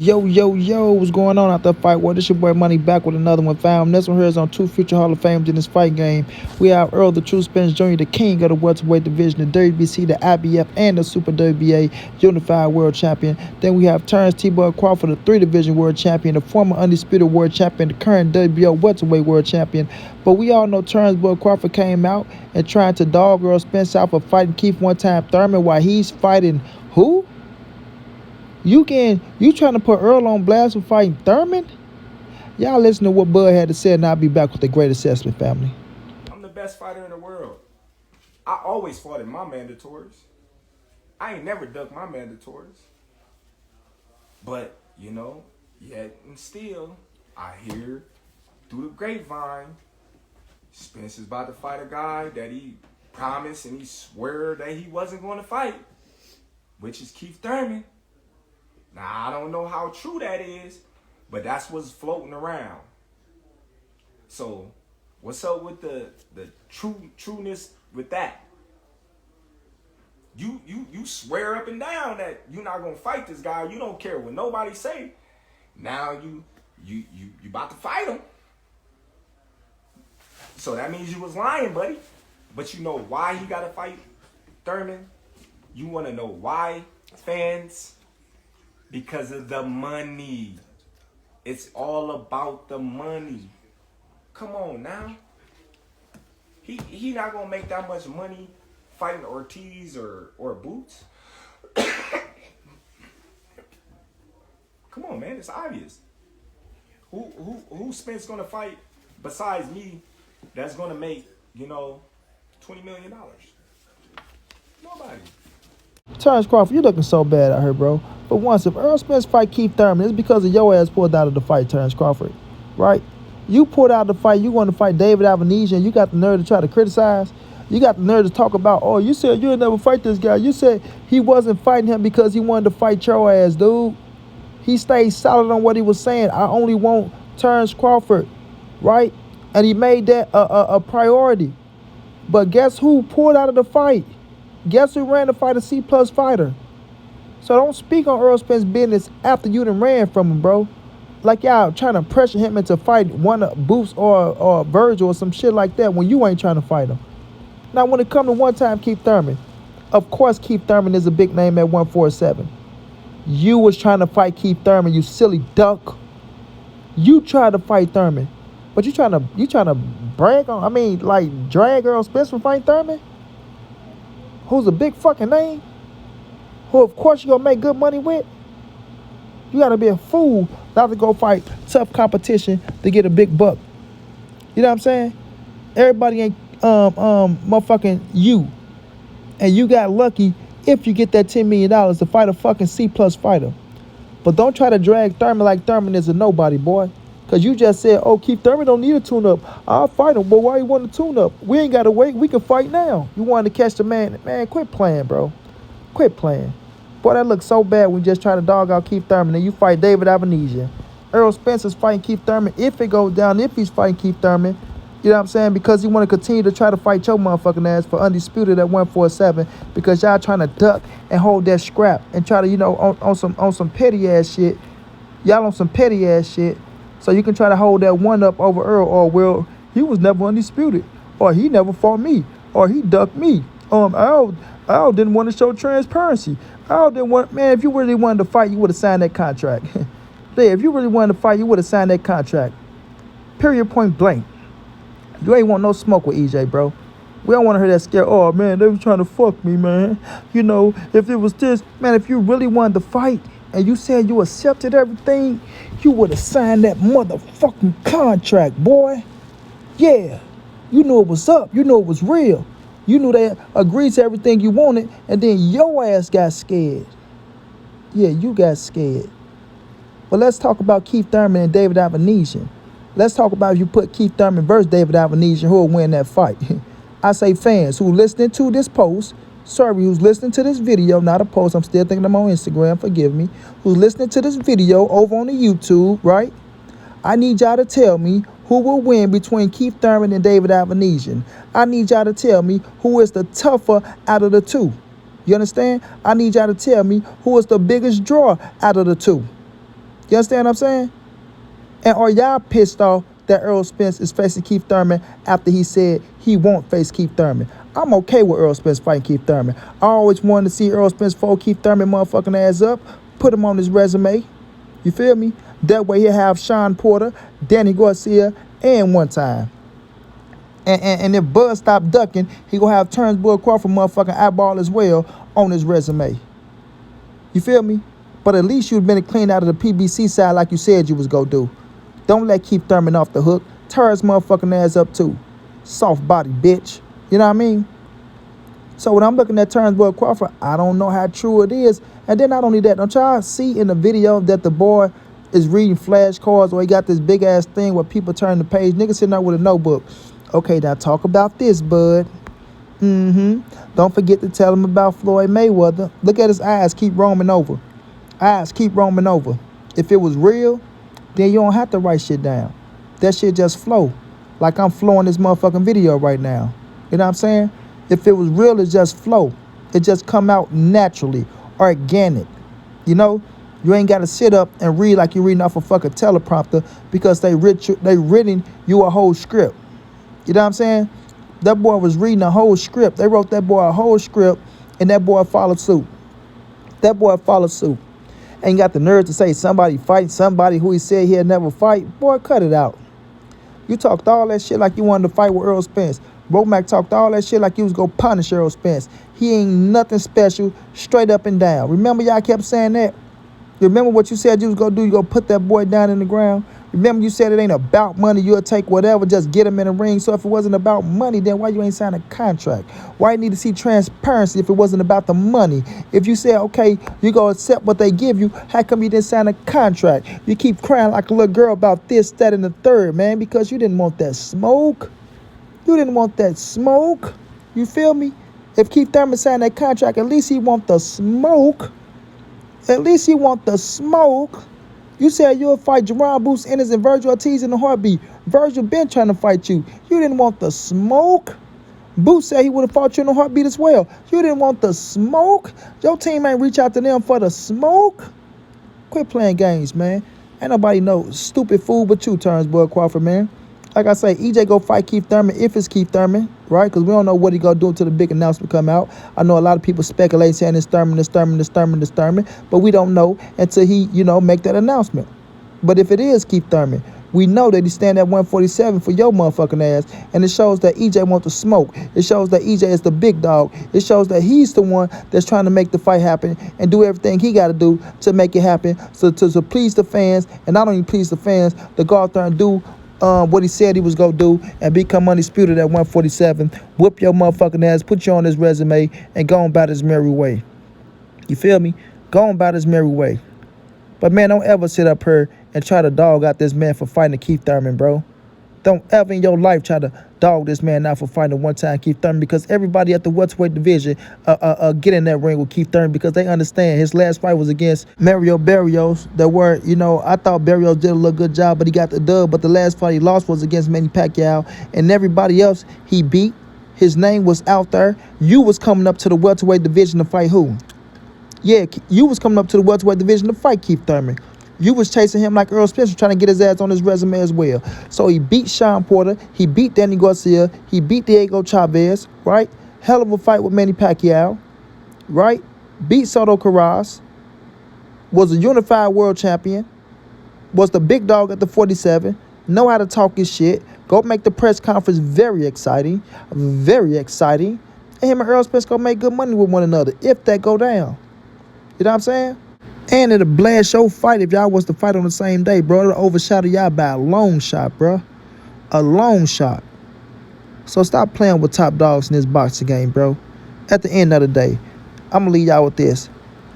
Yo, yo, yo, what's going on out there, fight world? This your boy Money back with another one, fam. This one here is on two future Hall of Fames in this fight game. We have Errol, the true Spence Jr., the king of the welterweight division, the WBC, the IBF, and the Super WBA Unified World Champion. Then we have Terence Crawford, the three-division world champion, the former undisputed world champion, the current WBO welterweight world champion. But we all know Terence Crawford came out and tried to dog Errol Spence out for fighting Keith one-time Thurman while he's fighting who? You trying to put Errol on blast for fighting Thurman? Y'all listen to what Bud had to say, and I'll be back with the great assessment, family. I'm the best fighter in the world. I always fought in my mandatories. I ain't never ducked my mandatories. But, yet and still, I hear through the grapevine, Spence is about to fight a guy that he promised and he swore that he wasn't going to fight, which is Keith Thurman. Now, I don't know how true that is, but that's what's floating around. So, what's up with the trueness with that? You swear up and down that you're not gonna fight this guy. You don't care what nobody say. Now you about to fight him. So that means you was lying, buddy. But you know why he gotta fight Thurman? You wanna know why, fans? Because of the money. It's all about the money. Come on now. He not gonna make that much money fighting Ortiz or Boots. Come on, man. It's obvious. Who Spence gonna fight besides me that's gonna make, $20 million? Nobody. Terence Crawford, you looking so bad out here, bro. But once, if Errol Spence fight Keith Thurman, it's because of your ass pulled out of the fight, Terence Crawford. Right? You pulled out of the fight. You want to fight David Avenesian, and you got the nerve to try to criticize. You got the nerve to talk about, oh, you said you'll never fight this guy. You said he wasn't fighting him because he wanted to fight your ass, dude. He stayed solid on what he was saying. I only want Terence Crawford, right? And he made that a priority. But guess who pulled out of the fight? Guess who ran to fight a C-plus fighter? So don't speak on Errol Spence's business after you done ran from him, bro. Like y'all trying to pressure him into fight one of Boots or Virgil or some shit like that when you ain't trying to fight him. Now, when it come to one-time Keith Thurman, of course Keith Thurman is a big name at 147. You was trying to fight Keith Thurman, you silly duck. You tried to fight Thurman. But you trying to brag on, drag Errol Spence from fighting Thurman? Who's a big fucking name, who of course you're gonna make good money with. You gotta be a fool not to go fight tough competition to get a big buck. You know what I'm saying? Everybody ain't motherfucking you. And you got lucky if you get that $10 million to fight a fucking C-plus fighter. But don't try to drag Thurman like Thurman is a nobody, boy. Because you just said, oh, Keith Thurman don't need a tune-up. I'll fight him. But why you want a tune-up? We ain't got to wait. We can fight now. You wanted to catch the man. Man, quit playing, bro. Quit playing. Boy, that looks so bad when you just try to dog out Keith Thurman and you fight David Avenesian. Errol Spence is fighting Keith Thurman if it goes down, if he's fighting Keith Thurman. You know what I'm saying? Because he want to continue to try to fight your motherfucking ass for undisputed at 147 because y'all trying to duck and hold that scrap and try to, on some petty ass shit. Y'all on some petty ass shit. So you can try to hold that one up over Errol, or well, he was never undisputed, or he never fought me, or he ducked me. Errol didn't want to show transparency. Errol didn't want, man, if you really wanted to fight, you would have signed that contract. Yeah, if you really wanted to fight, you would have signed that contract. Period, point blank. You ain't want no smoke with EJ, bro. We don't want to hear that scare. Oh, man, they was trying to fuck me, man. If it was this, man, if you really wanted to fight and you said you accepted everything, you would have signed that motherfucking contract, boy. Yeah. You knew it was up. You knew it was real. You knew they agreed to everything you wanted, and then your ass got scared. Yeah, you got scared. But let's talk about Keith Thurman and David Avenesian. Let's talk about if you put Keith Thurman versus David Avenesian, who will win that fight. I say fans who listening to this post, sorry, who's listening to this video, not a post, I'm still thinking I'm on Instagram, forgive me, who's listening to this video over on the YouTube, right? I need y'all to tell me who will win between Keith Thurman and David Avenesian. I need y'all to tell me who is the tougher out of the two. You understand? I need y'all to tell me who is the biggest draw out of the two. You understand what I'm saying? And are y'all pissed off that Errol Spence is facing Keith Thurman after he said he won't face Keith Thurman? I'm okay with Errol Spence fighting Keith Thurman. I always wanted to see Errol Spence fold Keith Thurman motherfucking ass up, put him on his resume. You feel me? That way he'll have Sean Porter, Danny Garcia, and one time. And if Bud stop ducking, he gonna have Terence Crawford motherfucking eyeball as well on his resume. You feel me? But at least you've been clean out of the PBC side like you said you was gonna do. Don't let Keith Thurman off the hook. Tear his motherfucking ass up too. Soft body, bitch. You know what I mean? So when I'm looking at Terence Crawford, I don't know how true it is. And then not only that, don't y'all see in the video that the boy is reading flashcards or he got this big ass thing where people turn the page. Nigga sitting there with a notebook. Okay, now talk about this, bud. Don't forget to tell him about Floyd Mayweather. Look at his eyes keep roaming over. Eyes keep roaming over. If it was real, then you don't have to write shit down. That shit just flow. Like I'm flowing this motherfucking video right now. You know what I'm saying? If it was real, it just flow. It just come out naturally, organic. You know? You ain't got to sit up and read like you're reading off a fucking teleprompter because they written you a whole script. You know what I'm saying? That boy was reading a whole script. They wrote that boy a whole script, and that boy followed suit. That boy followed suit. Ain't got the nerve to say somebody fight somebody who he said he'd never fight. Boy, cut it out. You talked all that shit like you wanted to fight with Errol Spence. Mac talked all that shit like you was going to punish Errol Spence. He ain't nothing special, straight up and down. Remember y'all kept saying that? Remember what you said you was going to do? You going to put that boy down in the ground? Remember you said it ain't about money. You'll take whatever, just get him in the ring. So if it wasn't about money, then why you ain't sign a contract? Why you need to see transparency if it wasn't about the money? If you said, okay, you going to accept what they give you, how come you didn't sign a contract? You keep crying like a little girl about this, that, and the third, man, because you didn't want that smoke. You didn't want that smoke. You feel me? If Keith Thurman signed that contract, at least he want the smoke. At least he want the smoke. You said you'll fight Jerron Boots Ennis and Virgil Ortiz in the heartbeat. Virgil been trying to fight you. You didn't want the smoke. Boots said he would have fought you in the heartbeat as well. You didn't want the smoke. Your team ain't reach out to them for the smoke. Quit playing games, man. Ain't nobody know stupid fool but you, Terence Crawford, man. Like I say, EJ go fight Keith Thurman if it's Keith Thurman, right? Because we don't know what he gonna do until the big announcement come out. I know a lot of people speculate saying it's Thurman, but we don't know until he, make that announcement. But if it is Keith Thurman, we know that he stand at 147 for your motherfucking ass, and it shows that EJ wants to smoke. It shows that EJ is the big dog. It shows that he's the one that's trying to make the fight happen and do everything he got to do to make it happen, so to please the fans, and not only please the fans, to go out there and do what he said he was going to do and become undisputed at 147, whip your motherfucking ass, put you on his resume, and go on about his merry way. You feel me? Go on about his merry way. But, man, don't ever sit up here and try to dog out this man for fighting Keith Thurman, bro. Don't ever in your life try to dog this man out for fighting one-time Keith Thurman, because everybody at the welterweight division get in that ring with Keith Thurman because they understand his last fight was against Mario Barrios. That were, I thought Barrios did a little good job, but he got the dub. But the last fight he lost was against Manny Pacquiao, and everybody else he beat. His name was out there. You was coming up to the welterweight division to fight who? Yeah, you was coming up to the welterweight division to fight Keith Thurman. You was chasing him like Errol Spence was trying to get his ass on his resume as well. So he beat Sean Porter. He beat Danny Garcia. He beat Diego Chavez, right? Hell of a fight with Manny Pacquiao, right? Beat Soto Carras. Was a unified world champion. Was the big dog at the 47. Know how to talk his shit. Go make the press conference very exciting. Very exciting. And him and Errol Spence gonna make good money with one another if that go down. You know what I'm saying? And it'll blast your fight if y'all was to fight on the same day, bro. It'll overshadow y'all by a long shot, bro. A long shot. So stop playing with top dogs in this boxing game, bro. At the end of the day, I'm gonna leave y'all with this.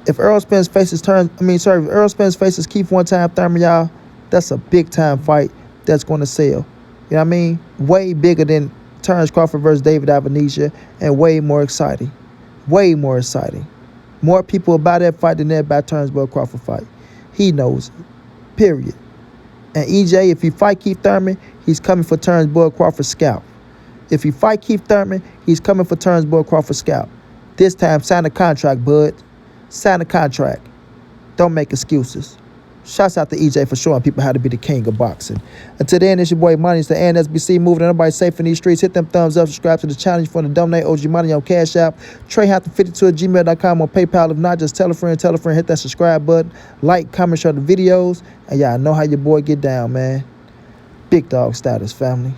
If Errol Spence faces if Errol Spence faces Keith one-time Thurman, y'all, that's a big time fight that's gonna sell. You know what I mean? Way bigger than Terence Crawford versus David Avenetia, and way more exciting. Way more exciting. More people about that fight than that about Terence Crawford fight. He knows it. Period. And EJ, if he fight Keith Thurman, he's coming for Terence Crawford's scalp. If he fight Keith Thurman, he's coming for Terence Crawford's scalp. This time, sign a contract, bud. Sign a contract. Don't make excuses. Shouts out to EJ for showing people how to be the king of boxing. Until then, it's your boy Money. It's the NSBC moving. Everybody safe in these streets. Hit them thumbs up. Subscribe to the challenge for the donate OG Money on Cash App. TreyHampton52 at gmail.com on PayPal. If not, just tell a friend. Hit that subscribe button. Like, comment, share the videos. And y'all know how your boy get down, man. Big dog status, family.